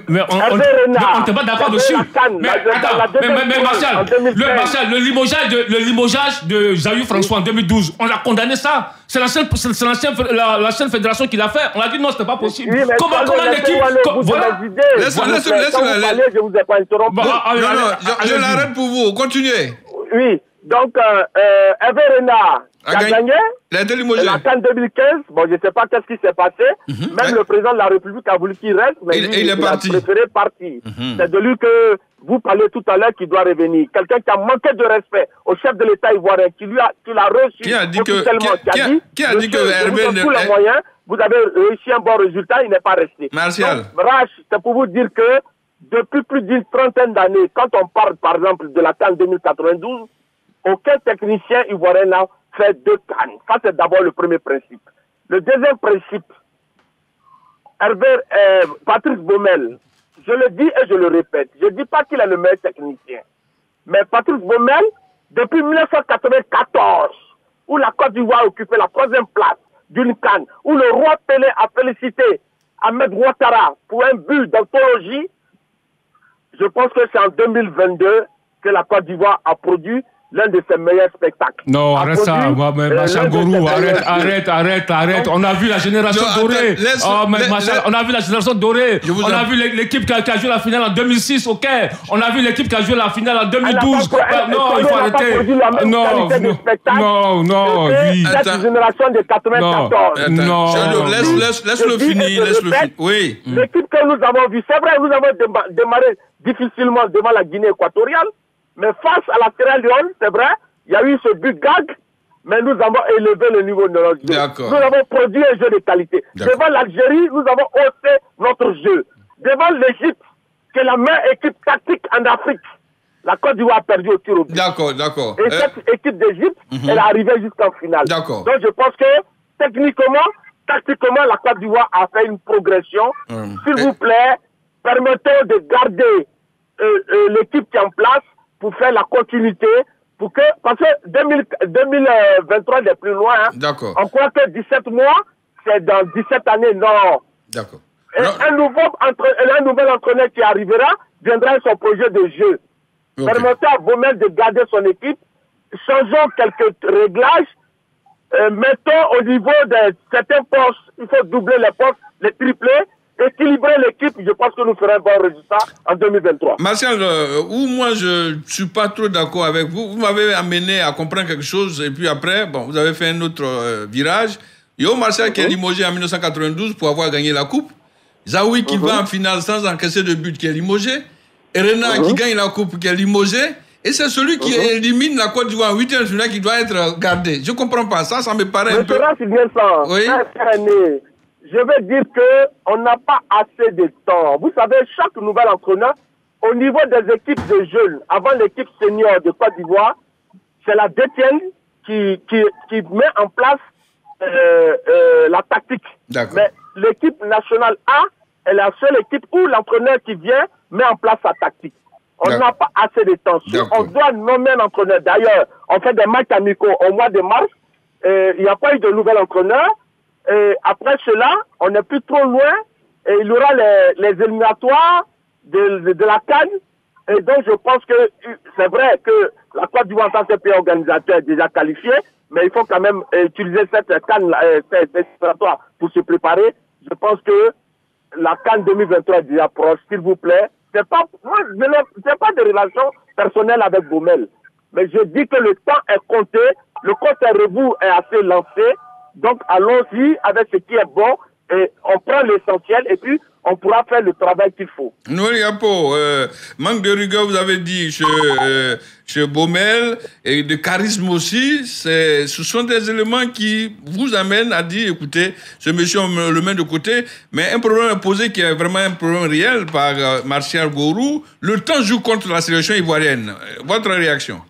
[SPEAKER 4] Mais on n'était pas d'accord dessus. Mais Martial, le limogeage de Zaïu François en 2012, on a condamné ça. C'est l'ancienne fédération qui l'a fait. On a dit non, c'était pas possible.
[SPEAKER 3] Oui, comment l'équipe... Voilà. Je vous ai pas interrompu.
[SPEAKER 1] Je l'arrête pour vous. Continuez.
[SPEAKER 3] Oui. Donc, Hervé Renard a gagné la CAN 2015. Bon, je ne sais pas qu'est-ce qui s'est passé. Même le président de la République a voulu qu'il reste, mais il a préféré partir. C'est de lui que vous parlez tout à l'heure qui doit revenir. Quelqu'un qui a manqué de respect au chef de l'État ivoirien, qui l'a reçu officiellement, qui a dit que Hervé tous les moyens, vous avez réussi un bon résultat, il n'est pas resté.
[SPEAKER 1] Martial.
[SPEAKER 3] Rach, c'est pour vous dire que depuis plus d'une trentaine d'années, quand on parle par exemple de la CAN 2092, aucun technicien ivoirien n'a fait 2 CAN. Ça, c'est d'abord le premier principe. Le deuxième principe, Patrice Baumel, je le dis et je le répète, je ne dis pas qu'il est le meilleur technicien. Mais Patrice Baumel, depuis 1994, où la Côte d'Ivoire a occupé la 3e place d'une CAN, où le roi Pelé a félicité Ahmed Ouattara pour un but d'anthologie, je pense que c'est en 2022 que la Côte d'Ivoire a produit l'un de ses meilleurs spectacles.
[SPEAKER 4] Non, arrête ça, Machal Gorou, arrête. On a vu la génération dorée. On a vu la génération dorée. On a vu l'équipe qui a joué la finale en 2006 au Caire. On a vu l'équipe qui a joué la finale en 2012. Non, il faut arrêter. Non, oui.
[SPEAKER 3] Cette génération de 94.
[SPEAKER 1] Non. Laisse-le finir. Oui.
[SPEAKER 3] L'équipe que nous avons vue, c'est vrai, nous avons démarré difficilement devant la Guinée équatoriale. Mais face à la Sierra Leone, c'est vrai, il y a eu ce but gag, mais nous avons élevé le niveau de notre jeu. Nous avons produit un jeu de qualité. Devant l'Algérie, nous avons haussé notre jeu. Devant l'Égypte, qui est la meilleure équipe tactique en Afrique, la Côte d'Ivoire a perdu au tir au but.
[SPEAKER 1] D'accord.
[SPEAKER 3] Et cette équipe d'Égypte, elle est arrivée jusqu'en finale.
[SPEAKER 1] D'accord.
[SPEAKER 3] Donc je pense que, techniquement, tactiquement, la Côte d'Ivoire a fait une progression. S'il vous plaît, permettez de garder l'équipe qui est en place, pour faire la continuité, parce que 2023 n'est plus loin.
[SPEAKER 1] D'accord.
[SPEAKER 3] On croit que 17 mois, c'est dans 17 années, non.
[SPEAKER 1] D'accord.
[SPEAKER 3] Un nouvel entraîneur qui arrivera, viendra avec son projet de jeu. Permettez à Baumel de garder son équipe, changeons quelques réglages, mettons au niveau de certains postes, il faut doubler les postes, les tripler, équilibrer l'équipe, je pense que nous ferons un bon résultat en 2023.
[SPEAKER 1] Martial, moi je ne suis pas trop d'accord avec vous. Vous m'avez amené à comprendre quelque chose et puis après, vous avez fait un autre virage. Yo Martial qui est limogé en 1992 pour avoir gagné la coupe. Zaïu qui va en finale sans encaisser de but qui est limogé. Et Renard qui gagne la coupe qui est limogé. Et c'est celui qui élimine la Côte d'Ivoire en 8e finale qui doit être gardé. Je ne comprends pas ça, ça me paraît un peu...
[SPEAKER 3] Oui. Je veux dire qu'on n'a pas assez de temps. Vous savez, chaque nouvel entraîneur, au niveau des équipes de jeunes, avant l'équipe senior de Côte d'Ivoire, c'est la DTN qui met en place la tactique. Mais l'équipe nationale A est la seule équipe où l'entraîneur qui vient met en place sa tactique. On n'a pas assez de temps. Si on doit nommer un entraîneur, d'ailleurs, on fait des matchs amicaux au mois de mars, il n'y a pas eu de nouvel entraîneur. Et après cela, on n'est plus trop loin et il y aura les éliminatoires de la CAN. Et donc, je pense que c'est vrai que la Côte d'Ivoire, en tant que pays organisateur, est déjà qualifié, mais il faut quand même utiliser cette CAN, cette éliminatoire pour se préparer. Je pense que la CAN 2023 est déjà proche, s'il vous plaît. C'est pas de relation personnelle avec Baumel. Mais je dis que le temps est compté, le compte à rebours est assez lancé. Donc, allons-y avec ce qui est bon et on prend l'essentiel et puis on pourra faire le travail qu'il faut.
[SPEAKER 1] Noël Yapo, manque de rigueur, vous avez dit, chez Baumel, et de charisme aussi, ce sont des éléments qui vous amènent à dire, écoutez, ce monsieur, on le met de côté, mais un problème est posé qui est vraiment un problème réel par Martial Gourou. Le temps joue contre la sélection ivoirienne. Votre réaction?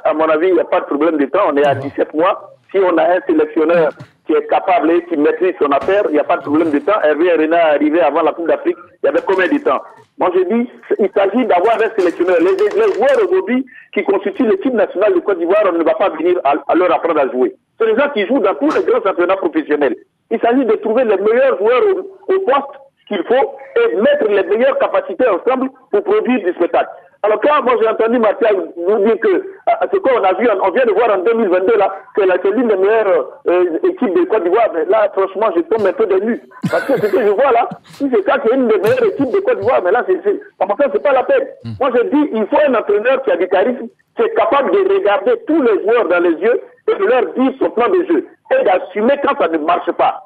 [SPEAKER 2] À mon avis, il n'y a pas de problème de temps. On est à 17 mois. Si on a un sélectionneur qui est capable et qui maîtrise son affaire, il n'y a pas de problème de temps. Hervé Renard est arrivé avant la Coupe d'Afrique. Il y avait combien de temps? Moi, je dis, il s'agit d'avoir un sélectionneur. Les joueurs aujourd'hui qui constituent l'équipe nationale de Côte d'Ivoire, on ne va pas venir à leur apprendre à jouer. C'est les gens qui jouent dans tous les grands championnats professionnels. Il s'agit de trouver les meilleurs joueurs au poste qu'il faut et mettre les meilleures capacités ensemble pour produire du spectacle. Alors quand moi j'ai entendu Martial nous dire que ce qu'on a vu, on vient de voir en 2022 là, que c'est l'une des meilleures équipes de Côte d'Ivoire, mais là franchement je tombe un peu de nu. Parce que ce que je vois là, si c'est ça qui est une des meilleures équipes de Côte d'Ivoire, mais là c'est pas la peine. Moi je dis, il faut un entraîneur qui a du charisme, qui est capable de regarder tous les joueurs dans les yeux et de leur dire son plan de jeu et d'assumer quand ça ne marche pas.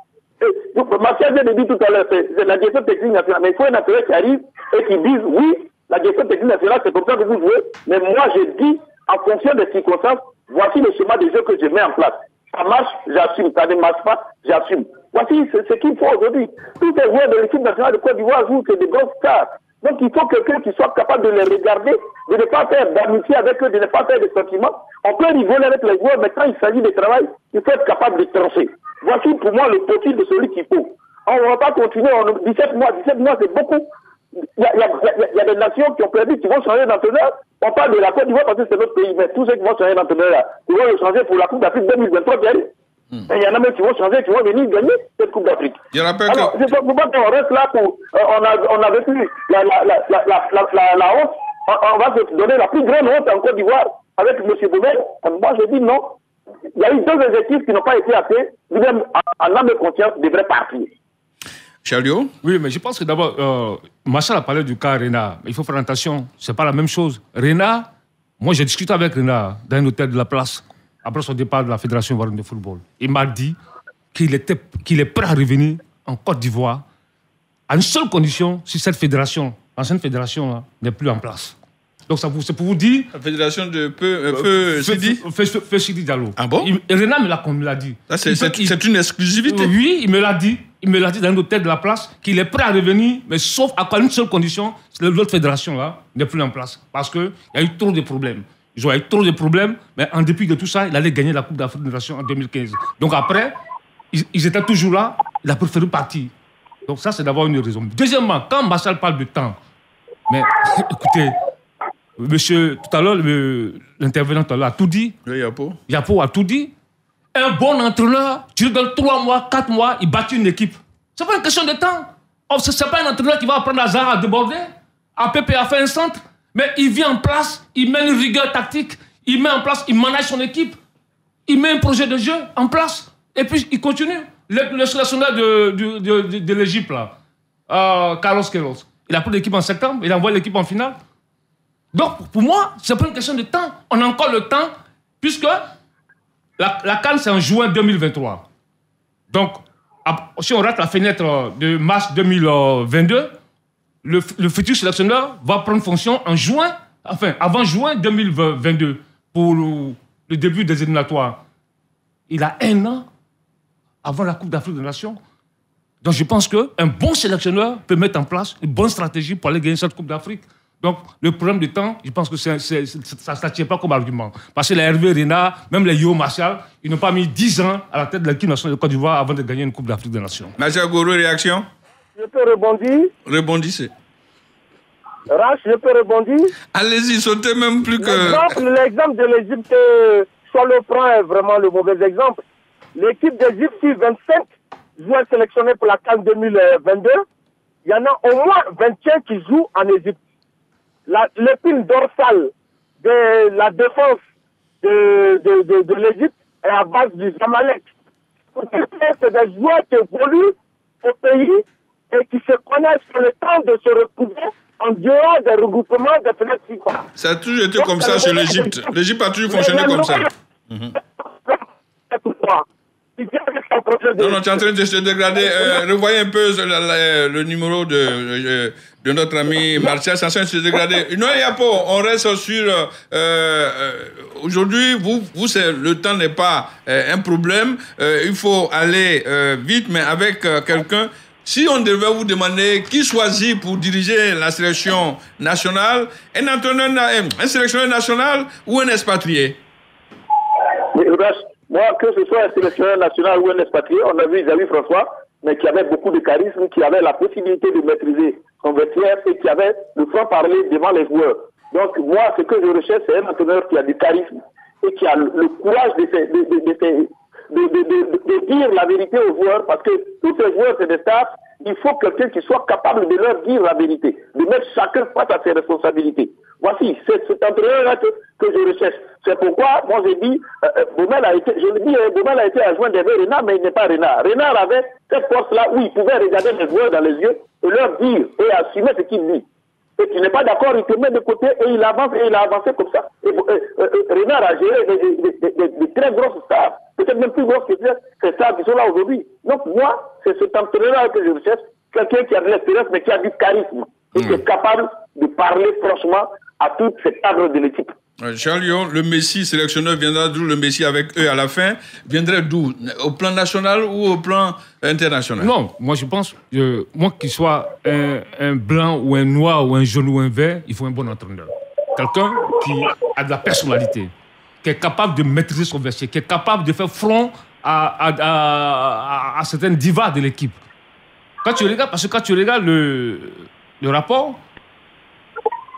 [SPEAKER 2] Martial vient de dire tout à l'heure, c'est la gestion technique nationale, mais il faut un entraîneur qui arrive et qui dise oui, la gestion technique nationale, c'est comme ça que vous jouez, mais moi je dis, en fonction des circonstances, voici le schéma de jeu que je mets en place. Ça marche, j'assume. Ça ne marche pas, j'assume. Voici ce qu'il faut aujourd'hui. Tous les joueurs de l'équipe nationale de Côte d'Ivoire jouent, c'est des grands stars. Donc il faut quelqu'un qui soit capable de les regarder, de ne pas faire d'amitié avec eux, de ne pas faire de sentiments. On peut rigoler avec les joueurs, mais quand il s'agit de travail, il faut être capable de trancher. Voici pour moi le profil de celui qu'il faut. On ne va pas continuer en 17 mois. 17 mois, c'est beaucoup. Il y a des nations qui ont prévu qui vont changer d'entraîneur. On parle de la Côte d'Ivoire parce que c'est notre pays, mais tous ceux qui vont changer d'entraîneur là, ils vont le changer pour la Coupe d'Afrique 2023 qui arrive. Et il y en a même qui vont changer, qui vont venir gagner cette Coupe d'Afrique. Alors, je ne sais pas qu'on reste là pour. On a vécu la honte. On va se donner la plus grande honte en Côte d'Ivoire avec M. Baumel. Moi, je dis non. Il y a eu deux objectifs qui n'ont pas été atteints. Lui-même, en âme de conscience, devrait partir.
[SPEAKER 1] Charlio?
[SPEAKER 4] Oui, mais je pense que d'abord, Machal a parlé du cas Renard. Il faut faire attention, ce n'est pas la même chose. Renard, moi j'ai discuté avec Renard dans un hôtel de la place, après son départ de la Fédération ivoirienne de football. Il m'a dit qu'il est prêt à revenir en Côte d'Ivoire à une seule condition, si cette fédération, l'ancienne fédération, n'est plus en place. Donc c'est pour vous dire...
[SPEAKER 1] La fédération de Feu Sidi?
[SPEAKER 4] Feu Sidi Diallo.
[SPEAKER 1] Ah bon?
[SPEAKER 4] Renard me l'a dit.
[SPEAKER 1] C'est une exclusivité?
[SPEAKER 4] Oui, il me l'a dit. Il me l'a dit dans un hôtel de la place qu'il est prêt à revenir, mais sauf à une seule condition, l'autre fédération là n'est plus en place. Parce qu'il y a eu trop de problèmes. Ils ont eu trop de problèmes, mais en dépit de tout ça, il allait gagner la Coupe d'Afrique des Nations en 2015. Donc après, ils étaient toujours là, il a préféré partir. Donc ça, c'est d'avoir une raison. Deuxièmement, quand Machal parle de temps, mais écoutez, monsieur, tout à l'heure, l'intervenant a tout dit.
[SPEAKER 1] Oui,
[SPEAKER 4] Yapo a tout dit. Un bon entraîneur, tu lui donnes 3 mois, 4 mois, il bâtit une équipe. Ce n'est pas une question de temps. Ce n'est pas un entraîneur qui va apprendre à Zara à déborder, à Pépé à faire un centre, mais il vient en place, il met une rigueur tactique, il met en place, il manage son équipe, il met un projet de jeu en place, et puis il continue. Le sélectionneur de l'Égypte, là, Carlos Queiroz, il a pris l'équipe en septembre, il a envoyé l'équipe en finale. Donc, pour moi, ce n'est pas une question de temps. On a encore le temps, puisque la CAN, c'est en juin 2023. Donc, si on rate la fenêtre de mars 2022, le futur sélectionneur va prendre fonction en juin, enfin, avant juin 2022, pour le début des éliminatoires. Il a 1 an avant la Coupe d'Afrique des Nations. Donc, je pense qu'un bon sélectionneur peut mettre en place une bonne stratégie pour aller gagner cette Coupe d'Afrique. Donc, le problème de temps, je pense que ça ne tient pas comme argument. Parce que les Hervé Renard, même les Yo Martial, ils n'ont pas mis 10 ans à la tête de l'équipe nationale de Côte d'Ivoire avant de gagner une Coupe d'Afrique des Nations.
[SPEAKER 1] Martial Gourou, réaction?
[SPEAKER 3] Je peux rebondir?
[SPEAKER 1] Rebondissez.
[SPEAKER 3] Rach, je peux rebondir?
[SPEAKER 1] Allez-y, sautez même plus que...
[SPEAKER 3] L'exemple de l'Égypte, sur le plan, est vraiment le mauvais exemple. l'équipe d'Égypte, sur 25 joueurs sélectionnés pour la CAN 2022, il y en a au moins 21 qui jouent en Égypte. L'épine dorsale de la défense de l'Égypte est à base du Zamalek. C'est des joueurs qui évoluent au pays et qui se connaissent sur le temps de se retrouver en dehors des regroupements des fenêtres FIFA.
[SPEAKER 1] Ça a toujours été comme ça chez l'Égypte. L'Égypte a toujours fonctionné comme ça. Non, tu es en train de se dégrader. Revoyez un peu le numéro de notre ami Martial. Ça se dégrader. Non, il n'y a pas. On reste sur... Aujourd'hui, le temps n'est pas un problème. Il faut aller vite, mais avec quelqu'un. Si on devait vous demander qui choisit pour diriger la sélection nationale, un sélectionneur national ou un expatrié?
[SPEAKER 2] Moi, que ce soit un sélectionneur national ou un expatrié, on a vu Xavier François, mais qui avait beaucoup de charisme, qui avait la possibilité de maîtriser son vestiaire et qui avait le franc-parler devant les joueurs. Donc, moi, ce que je recherche, c'est un entraîneur qui a du charisme et qui a le courage de dire la vérité aux joueurs, parce que tous ces joueurs, c'est des stars. Il faut quelqu'un qui soit capable de leur dire la vérité, de mettre chacun face à ses responsabilités. Voici, c'est cet entraîneur-là que je recherche. C'est pourquoi, moi, j'ai dit, Baumel a été adjoint d'Hervé Renard, mais il n'est pas Renard. Renard avait cette force-là où il pouvait regarder les joueurs dans les yeux et leur dire et assumer ce qu'il dit. Et tu n'es pas d'accord, il te met de côté et il avance et il a avancé comme ça. Renard a géré des très grosses stars, peut-être même plus grosses que ces stars qui sont là aujourd'hui. Donc moi, c'est cet entraîneur que je recherche, quelqu'un qui a de l'expérience mais qui a du charisme et qui est capable de parler franchement à tout cet cadre de l'équipe.
[SPEAKER 1] Charles Lyon, le Messi sélectionneur viendra d'où? Le Messi avec eux à la fin viendrait d'où? Au plan national ou au plan international?
[SPEAKER 4] Non, moi je pense, moi qu'il soit un blanc ou un noir ou un jaune ou un vert, il faut un bon entraîneur. Quelqu'un qui a de la personnalité, qui est capable de maîtriser son vestiaire, qui est capable de faire front à certaines divas de l'équipe. Quand tu regardes le rapport,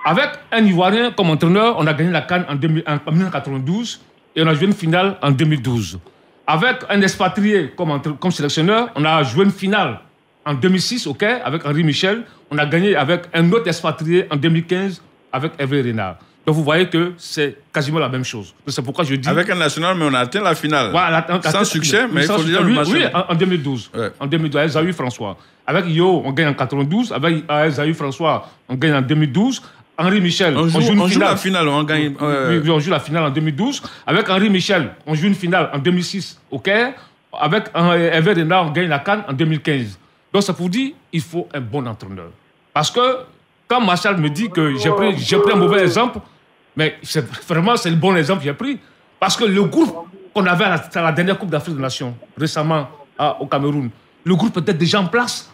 [SPEAKER 4] avec un Ivoirien comme entraîneur, on a gagné la CAN en 1992 et on a joué une finale en 2012. Avec un expatrié comme sélectionneur, on a joué une finale en 2006 au Caire avec Henri Michel. On a gagné avec un autre expatrié en 2015 avec Hervé Renard. Donc vous voyez que c'est quasiment la même chose. C'est pourquoi je dis...
[SPEAKER 1] Avec un national, mais on a atteint la finale. Voilà, sans succès, mais il faut dire le match.
[SPEAKER 4] Oui, en 2012. Ouais. En 2012, avec Xavier François. Avec Yo, on gagne en 92. Avec Xavier François, on gagne en 2012. Henri Michel, on joue la finale, on gagne. Oui, on joue la finale en 2012. Avec Henri Michel, on joue une finale en 2006 au Caire. Avec Hervé Renard, on gagne la CAN en 2015. Donc ça pour dire, il faut un bon entraîneur. Parce que quand Marshall me dit que j'ai pris un mauvais exemple, mais c'est le bon exemple que j'ai pris. Parce que le groupe qu'on avait à la dernière Coupe d'Afrique des Nations, récemment au Cameroun, le groupe était déjà en place.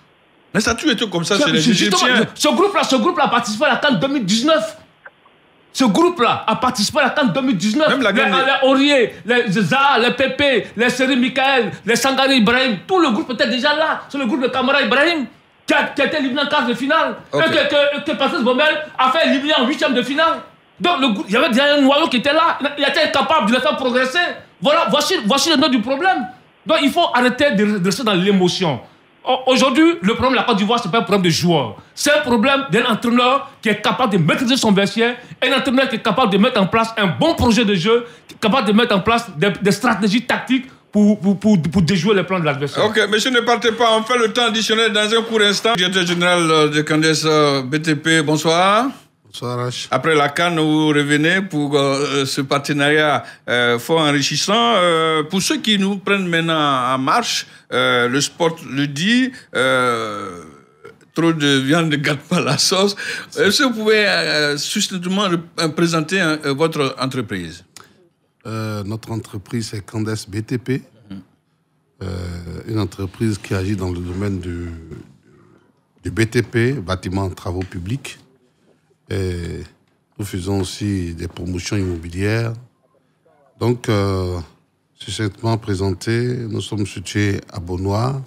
[SPEAKER 1] Mais ça a toujours été comme ça chez les Égyptiens.
[SPEAKER 4] Ce groupe-là a participé à la CAN 2019. Ce groupe-là a participé à la CAN 2019.
[SPEAKER 1] Même
[SPEAKER 4] les Aurier, les Zaha, les Pépé, les Seri Michael, les Sangare Ibrahim, tout le groupe était déjà là. C'est le groupe de Camara Ibrahim qui a été éliminé en quart de finale. Okay. Que Patrice Baumel a fait éliminer en 8e de finale. Donc il y avait déjà un noyau qui était là. Il était incapable de le faire progresser. Voilà, voici le nœud du problème. Donc il faut arrêter de rester dans l'émotion. Aujourd'hui, le problème de la Côte d'Ivoire, ce n'est pas un problème de joueur. C'est un problème d'un entraîneur qui est capable de maîtriser son vestiaire, un entraîneur qui est capable de mettre en place un bon projet de jeu, qui est capable de mettre en place des stratégies tactiques pour déjouer les plans de l'adversaire.
[SPEAKER 1] Ok, monsieur, ne partez pas. On fait le temps additionnel dans un court instant. Directeur général de Candes BTP, bonsoir.
[SPEAKER 9] Bonsoir, H.
[SPEAKER 1] Après la CAN, vous revenez pour ce partenariat fort enrichissant. Pour ceux qui nous prennent maintenant en marche, le sport le dit, trop de viande ne gâte pas la sauce. Est-ce que vous pouvez succinctement présenter votre entreprise?
[SPEAKER 9] Notre entreprise, c'est Candes BTP, une entreprise qui agit dans le domaine du BTP, bâtiments travaux publics. Et nous faisons aussi des promotions immobilières. Donc, succinctement présenté, nous sommes situés à Beaunois,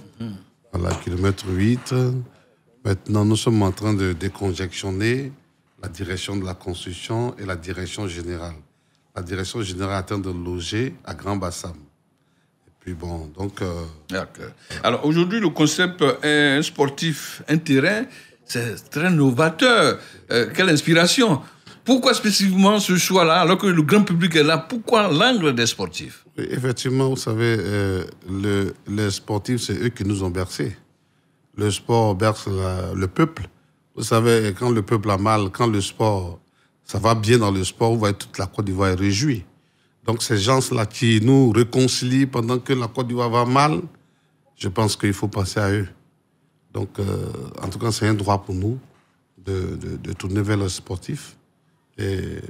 [SPEAKER 9] à la kilomètre 8. Maintenant, nous sommes en train de déconjectionner la direction de la construction et la direction générale. La direction générale est en train de loger à Grand Bassam. Et Puis bon, donc...
[SPEAKER 1] D'accord. Alors aujourd'hui, le concept un sportif, un terrain, c'est très novateur. Quelle inspiration. Pourquoi spécifiquement ce choix-là, alors que le grand public est là? Pourquoi l'angle des sportifs?
[SPEAKER 9] Effectivement, vous savez, les sportifs, c'est eux qui nous ont bercés. Le sport berce le peuple. Vous savez, quand le peuple a mal, quand le sport, ça va bien dans le sport, vous voyez, toute la Côte d'Ivoire est réjouie. Donc ces gens-là qui nous réconcilient pendant que la Côte d'Ivoire va mal, je pense qu'il faut penser à eux. Donc, en tout cas, c'est un droit pour nous de tourner vers les sportifs et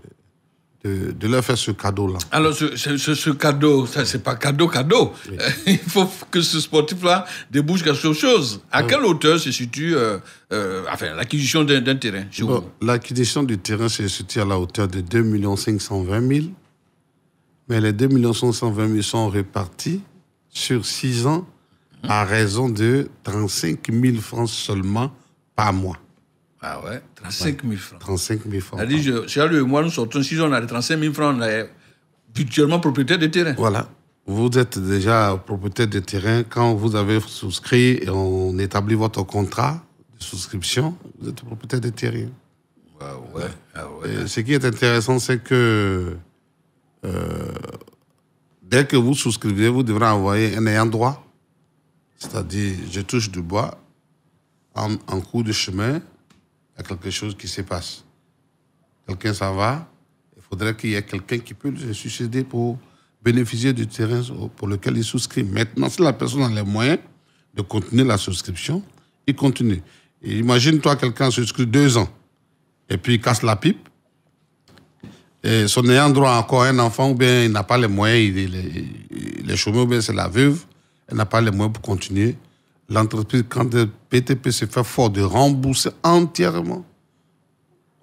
[SPEAKER 9] de leur faire ce cadeau-là.
[SPEAKER 1] Alors, ce cadeau, ça, c'est pas cadeau. Oui. Il faut que ce sportif-là débouche quelque chose. À quelle hauteur se situe l'acquisition d'un terrain chez vous?
[SPEAKER 9] L'acquisition du terrain se situe à la hauteur de 2 520 000. Mais les 2 520 000 sont répartis sur 6 ans à raison de 35 000 francs seulement par mois.
[SPEAKER 1] Ah ouais, 35 000 francs.
[SPEAKER 9] 35 000 francs.
[SPEAKER 1] C'est-à-dire, Charles et moi, nous sortons, si on a les 35 000 francs, on est virtuellement propriétaire de terrain.
[SPEAKER 9] Voilà. Vous êtes déjà propriétaire de terrain. Quand vous avez souscrit et on établit votre contrat de souscription, vous êtes propriétaire de terrain.
[SPEAKER 1] Ah ouais.
[SPEAKER 9] Et ce qui est intéressant, c'est que dès que vous souscrivez, vous devrez envoyer un ayant droit. C'est-à-dire, je touche du bois, en cours de chemin, il y a quelque chose qui se passe. Quelqu'un s'en va, il faudrait qu'il y ait quelqu'un qui peut le succéder pour bénéficier du terrain pour lequel il souscrit. Maintenant, si la personne a les moyens de continuer la souscription, il continue. Et imagine-toi, quelqu'un souscrit 2 ans, et puis il casse la pipe, et son ayant droit a encore un enfant, ou bien il n'a pas les moyens, il est chômé, ou bien c'est la veuve, elle n'a pas les moyens pour continuer. L'entreprise, quand le PTP se fait fort de rembourser entièrement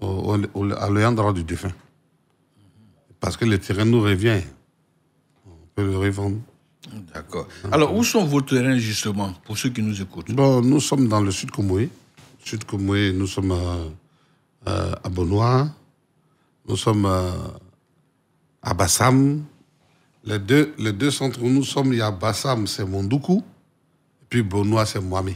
[SPEAKER 9] à l'ayant droit du défunt. Parce que le terrain nous revient. On peut le revendre.
[SPEAKER 1] D'accord. Alors, où sont vos terrains, justement, pour ceux qui nous écoutent?
[SPEAKER 9] Bon, nous sommes dans le Sud Comoé. Sud Comoé, nous sommes à Bonois. Nous sommes à Bassam. Les deux centres où nous sommes, il y a Bassam, c'est Mondoukou. Puis Bonois, c'est Mohamed.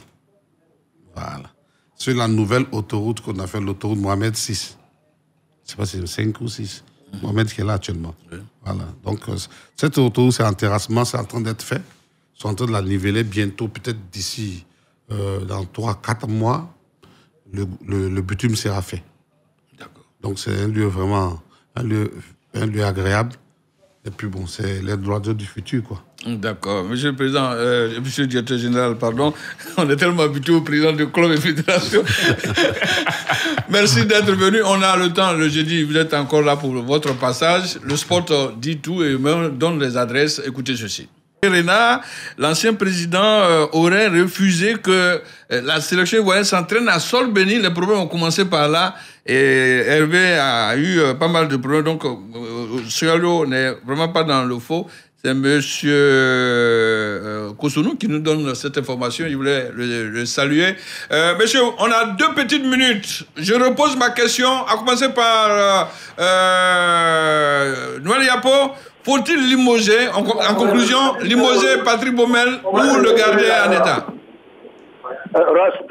[SPEAKER 9] Voilà. C'est la nouvelle autoroute qu'on a fait, l'autoroute Mohamed 6. Je ne sais pas si c'est 5 ou 6. Mohamed qui est là actuellement. Oui. Voilà. Donc, cette autoroute, c'est en terrassement, c'est en train d'être fait. Ils sont en train de la niveler bientôt, peut-être d'ici dans 3-4 mois, le bitume sera fait. D'accord. Donc, c'est un lieu vraiment, un lieu agréable. Et puis bon, c'est les droits du futur, quoi.
[SPEAKER 1] D'accord. Monsieur le Président, Monsieur le Directeur Général, pardon, on est tellement habitué au Président de club et fédération. Merci d'être venu. On a le temps, le jeudi, vous êtes encore là pour votre passage. Le sport dit tout et même donne les adresses. Écoutez ceci. Renard, l'ancien président, aurait refusé que la sélection ivoirienne s'entraîne à Sol-Béni. Les problèmes ont commencé par là. Et Hervé a eu pas mal de problèmes. Donc, Suyalo n'est vraiment pas dans le faux. C'est M. Kosounou qui nous donne cette information. Je voulais le saluer. Monsieur, on a 2 petites minutes. Je repose ma question, à commencer par Noël Yapo. Faut-il limoger, en conclusion, limoger Patrick Baumel ou le garder en état?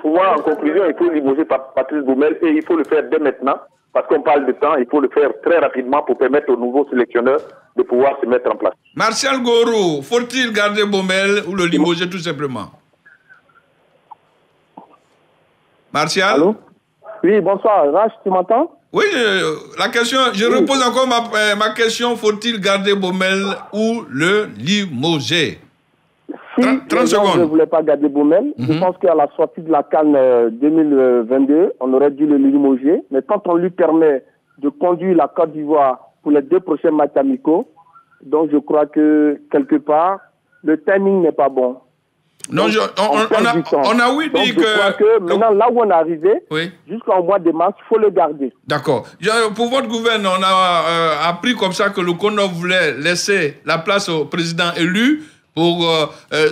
[SPEAKER 2] Pour moi, en conclusion, il faut limoger Patrick Baumel et il faut le faire dès maintenant. Parce qu'on parle de temps, il faut le faire très rapidement pour permettre aux nouveaux sélectionneurs de pouvoir se mettre en place.
[SPEAKER 1] Martial Goro, faut-il garder Baumel ou le limoger tout simplement? Martial?
[SPEAKER 3] Allô? Oui, bonsoir. Rach, tu m'entends?
[SPEAKER 1] Oui, la question, je repose encore ma question, faut-il garder Baumel ou le limoger?
[SPEAKER 3] Si 30 secondes. Je ne voulais pas garder Baumel, je pense qu'à la sortie de la CAN 2022, on aurait dû le limoger. Mais quand on lui permet de conduire la Côte d'Ivoire pour les 2 prochains matchs amicaux, donc je crois que quelque part, le timing n'est pas bon.
[SPEAKER 1] Non,
[SPEAKER 3] donc,
[SPEAKER 1] on a oui dit
[SPEAKER 3] que... Je crois que maintenant, là où on est arrivé, jusqu'en mois de mars, il faut le garder.
[SPEAKER 1] D'accord. Pour votre gouvernement, on a appris comme ça que le CONOF voulait laisser la place au président élu pour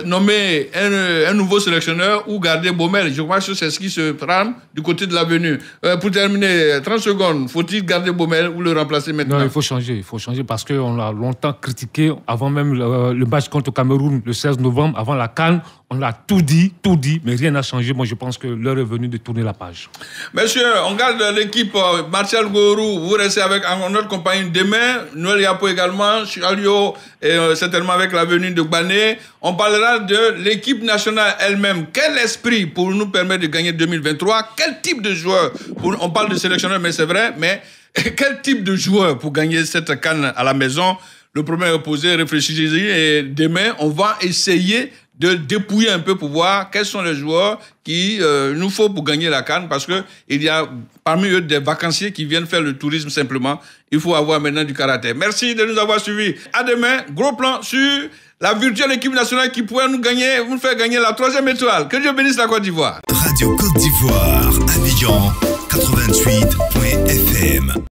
[SPEAKER 1] nommer un nouveau sélectionneur ou garder Baumel. Je crois que c'est ce qui se trame du côté de l'avenue. Pour terminer, 30 secondes, faut-il garder Baumel ou le remplacer maintenant?
[SPEAKER 4] Non, il faut changer parce qu'on l'a longtemps critiqué avant même le match contre le Cameroun le 16 novembre, avant la CAN. On a tout dit, mais rien n'a changé. Moi, je pense que l'heure est venue de tourner la page.
[SPEAKER 1] Monsieur, on garde l'équipe Martial Gorou. Vous restez avec notre compagnie demain. Noël Yapo également, Chalio, et certainement avec la venue de Gbané. On parlera de l'équipe nationale elle-même. Quel esprit pour nous permettre de gagner 2023? Quel type de joueur? On parle de sélectionneur, mais c'est vrai. Mais quel type de joueur pour gagner cette CAN à la maison? Le premier est posé, réfléchissez-y. Et demain, on va essayer de dépouiller un peu pour voir quels sont les joueurs qu'il nous faut pour gagner la CAN, parce qu'il y a parmi eux des vacanciers qui viennent faire le tourisme simplement. Il faut avoir maintenant du caractère. Merci de nous avoir suivis. À demain, gros plan sur la virtuelle équipe nationale qui pourrait nous faire gagner la 3e étoile. Que Dieu bénisse la Côte d'Ivoire.
[SPEAKER 10] Radio Côte d'Ivoire, Abidjan 88.fm.